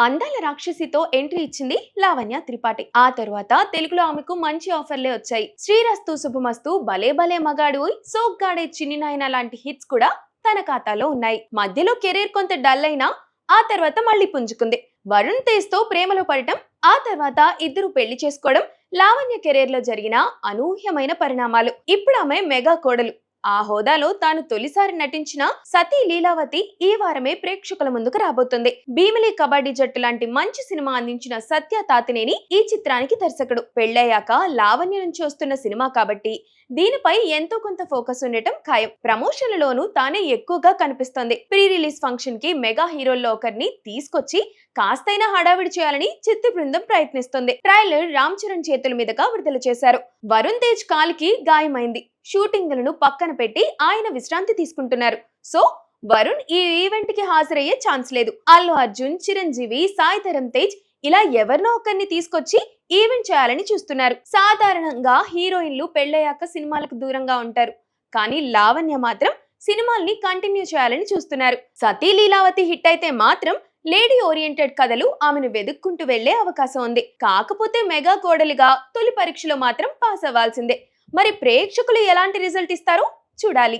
అందాల రాక్షసితో ఎంట్రీ ఇచ్చింది లావణ్య త్రిపాఠి. ఆ తరువాత తెలుగులో ఆమెకు మంచి ఆఫర్లే వచ్చాయి. శ్రీరస్తు శుభమస్తు, భలే భలే మగాడు, సోగ్గాడే చిన్ని నాయన లాంటి హిట్స్ కూడా తన ఖాతాలో ఉన్నాయి. మధ్యలో కెరీర్ కొంత డల్ అయినా ఆ తర్వాత మళ్ళీ పుంజుకుంది. వరుణ్ తేజ్ తో ప్రేమలో పడటం, ఆ తర్వాత ఇద్దరు పెళ్లి చేసుకోవడం లావణ్య కెరీర్ లో జరిగిన అనూహ్యమైన పరిణామాలు. ఇప్పుడు ఆమె మెగా కోడలు. ఆ హోదాలో తాను తొలిసారి నటించిన సతీ లీలావతి ఈ వారమే ప్రేక్షకుల ముందుకు రాబోతుంది. భీమిలి కబడ్డీ జట్టు లాంటి మంచి సినిమా అందించిన సత్య తాతినేని ఈ చిత్రానికి దర్శకుడు. పెళ్లయ్యాక లావణ్య నుంచి వస్తున్న సినిమా కాబట్టి దీనిపై ఎంతో కొంత ఫోకస్ ఉండటం ఖాయం. ప్రమోషన్లలోనూ తానే ఎక్కువగా కనిపిస్తోంది. ప్రీ రిలీజ్ ఫంక్షన్ కి మెగా హీరోల్లో ఒకరిని తీసుకొచ్చి కాస్తైనా హడావిడి చేయాలని చిత్ర బృందం ప్రయత్నిస్తుంది. ట్రైలర్ రామ్ చరణ్ చేతుల మీదుగా విడుదల చేశారు. వరుణ్ తేజ్ కాలికి గాయమైంది. షూటింగ్లను పక్కన పెట్టి ఆయన విశ్రాంతి తీసుకుంటున్నారు. సో వరుణ్ ఈ ఈవెంట్ కి హాజరయ్యే ఛాన్స్ లేదు. అల్లు అర్జున్, చిరంజీవి, సాయి ధరమ్ తేజ్ ఇలా ఎవరినో ఒకరిని తీసుకొచ్చి ఈవెంట్ చేయాలని చూస్తున్నారు. సాధారణంగా హీరోయిన్లు పెళ్లయ్యాక సినిమాలకు దూరంగా ఉంటారు. కానీ లావణ్య మాత్రం సినిమాల్ని కంటిన్యూ చేయాలని చూస్తున్నారు. సతీ లీలావతి హిట్ అయితే మాత్రం లేడీ ఓరియంటెడ్ కథలు ఆమెను వెతుక్కుంటూ వెళ్లే అవకాశం ఉంది. కాకపోతే మెగా కోడలిగా తొలి పరీక్షలో మాత్రం పాస్ అవ్వాల్సిందే. మరి ప్రేక్షకులు ఎలాంటి రిజల్ట్ ఇస్తారో చూడాలి.